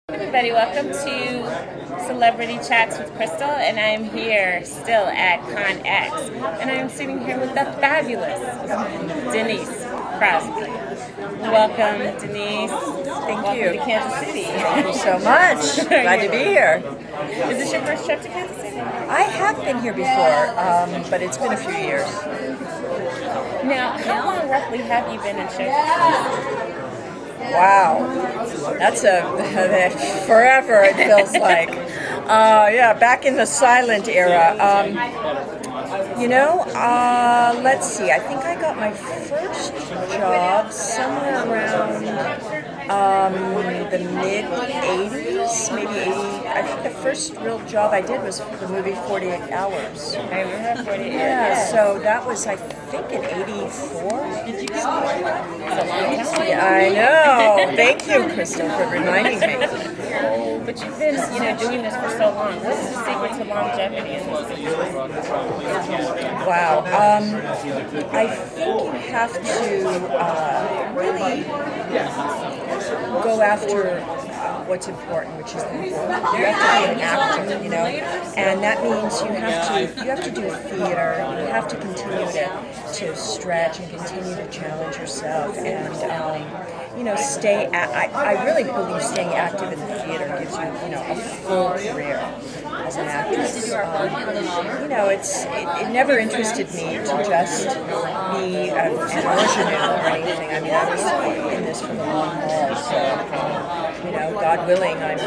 Everybody, welcome to Celebrity Chats with Crystal, and I'm here still at Con X, and I'm sitting here with the fabulous Denise Crosby. Welcome, Denise. Thank you. To Kansas City. Thank you so much. Glad to be here. Is this your first trip to Kansas City? I have been here before, but it's been a few years. Now, how long roughly have you been in show business? Wow, that's forever. It feels like. Yeah, back in the silent era. Let's see. I think I got my first job somewhere around the mid '80s, maybe 80. I think the first real job I did was the movie 48 Hours. I remember 48 Hours. Yeah, so that was, I think, in '84. Did you go? It's a long time. Yeah, I know. Thank you, Crystal, for reminding me. But you've been, doing this for so long. What's the secret to longevity in this? Wow. I think you have to really go after what's important, which is the work. You have to be an actor, and that means you have to do theater. You have to continue to stretch and continue to challenge yourself, and stay. I really believe staying active in the theater gives you, a full career as an actress. It never interested me to just be an ingenue or anything. I mean, I was in this for the long haul. So, God willing, I'm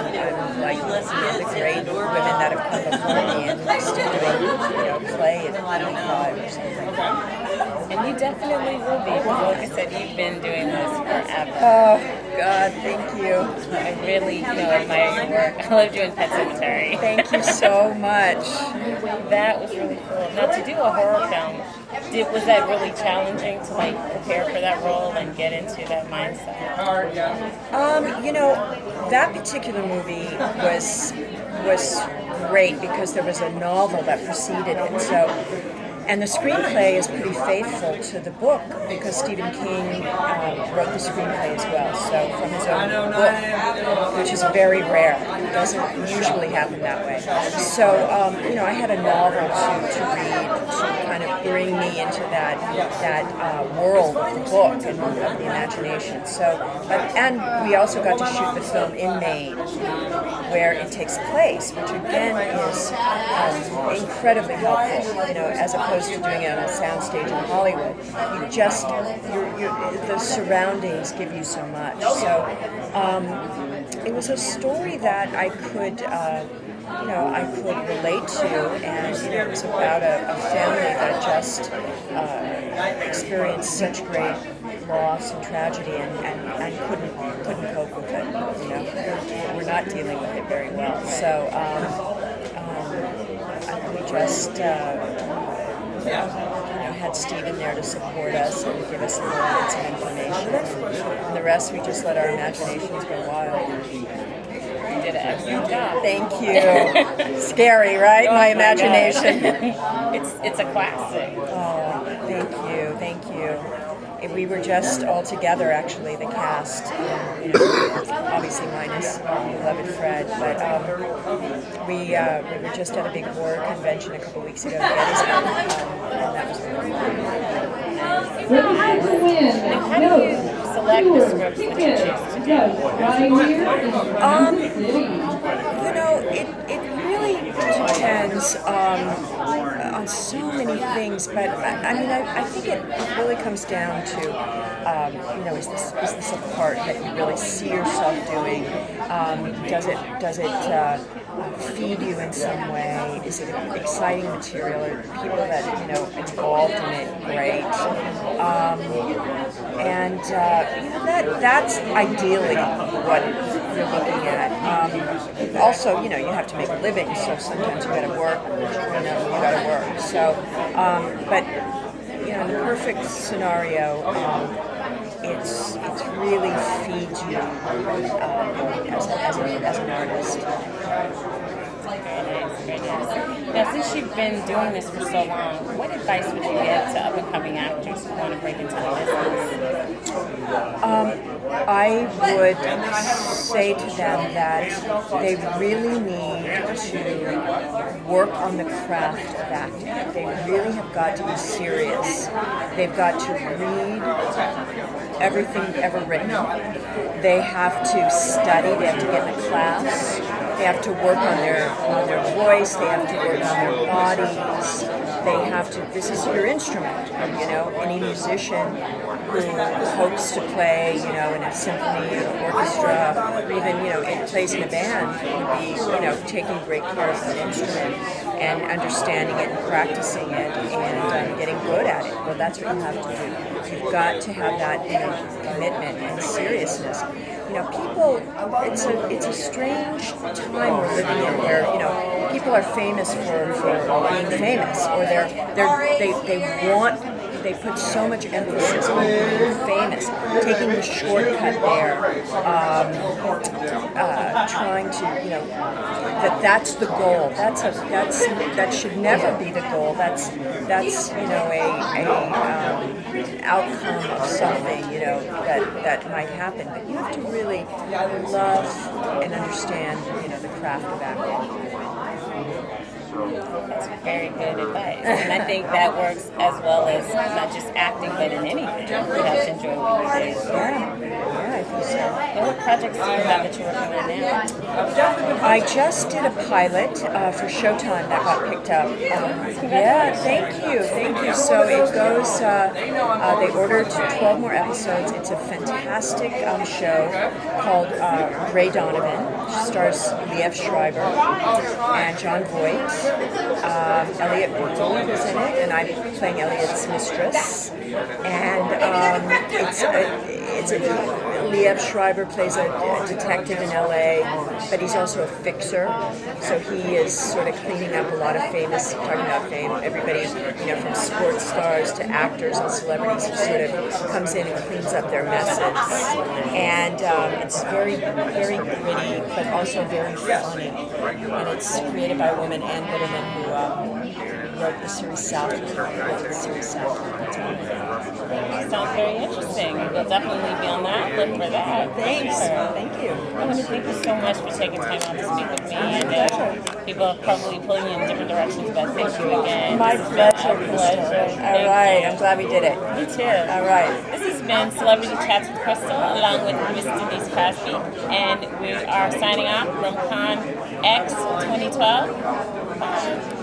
like the great women that have come before me and still doing, play at 25 or something. And you definitely will be, because like I said, you've been doing this forever. Oh, God, thank you. I really, admire your work. I loved you in Pet Sematary. Thank you so much. That was really cool. Now, to do a horror film, was that really challenging to, prepare for that role and get into that mindset? That particular movie was great because there was a novel that preceded it. So, and the screenplay is pretty faithful to the book because Stephen King wrote the screenplay as well. So from his own book, which is very rare. It doesn't usually happen that way. So, I had a novel to read to kind of bring me into that world of the book and of the imagination. So, and we also got to shoot the film in Maine, where it takes place, which again is incredibly helpful. As opposed to doing it on a soundstage in Hollywood, the surroundings give you so much. So it was a story that I could relate to, and it was about a family that just experienced such great loss and tragedy, and couldn't cope with it. We're not dealing with it very well. So we just had Stephen there to support us and give us some bits of information, and the rest we just let our imaginations go wild. You did an excellent job. Thank you. Scary, right? My imagination. It's a classic. Oh, thank you. We were just all together, actually, the cast, obviously minus beloved Fred, but we were just at a big horror convention a couple weeks ago in Gettysburg, and that was really fun. How do you select the scripts that you choose to do? It really depends on so many things, but I think it really comes down to is this a part that you really see yourself doing? Does it feed you in some way? Is it exciting material? Are people that involved in it great? That's ideally what you're looking at. Also, you have to make a living, so sometimes you got to work. You got to work. So, but in the perfect scenario, it's really feeds you as an artist. Very nice. Now, since you've been doing this for so long, what advice would you give to up-and-coming actors who want to break into the business? I would say to them that they really need to work on the craft of acting. They really have got to be serious. They've got to read everything ever written. They have to study. They have to get in a class. They have to work on their voice. They have to work on their bodies. They have to. This is your instrument. You know, any musician who hopes to play, you know, in a symphony or orchestra, or even, you know, it plays in a band, would be, you know, taking great care of the instrument and understanding it and practicing it and getting good at it. Well, that's what you have to do. You've got to have that, you know, commitment and seriousness. You know, people, it's a strange time we're living in where, you know, people are famous for being famous, or they put so much emphasis on being famous, taking the shortcut there, trying to, you know, that's the goal. That should never be the goal. That's you know, a outcome of something, you know, that might happen. But you have to really love and understand, you know, the craft of acting. That's very good advice. And I think that works as well as not just acting, but in anything. You have to enjoy what you do. Yeah, I think so. And what projects do you have that you're working on now? I just did a pilot for Showtime that got picked up. Yeah, thank you. So it goes, they ordered 12 more episodes. It's a fantastic show called Ray Donovan. It stars Liev Schreiber and John Voight. Elliot Gould is in it, and I'm playing Elliot's mistress. And Liev Schreiber plays a detective in LA, but he's also a fixer. So he is sort of cleaning up a lot of famous, talking about fame, everybody, you know, from sports stars to actors and celebrities, who sort of comes in and cleans up their messes. And it's very, very gritty, but also very funny. And it's created by a woman, Ann Bitterman, who wrote the series South. Sounds very interesting. We'll definitely be on the outlook for that. Thanks. Thank you. I want to thank you so much for taking time out to speak with me. And people are probably pulling you in different directions, but thank you again. My pleasure, Crystal. All right. I'm glad we did it. Me too. All right. This has been Celebrity Chats with Crystal, along with Miss Denise Crosby, and we are signing off from Con X 2012. Bye.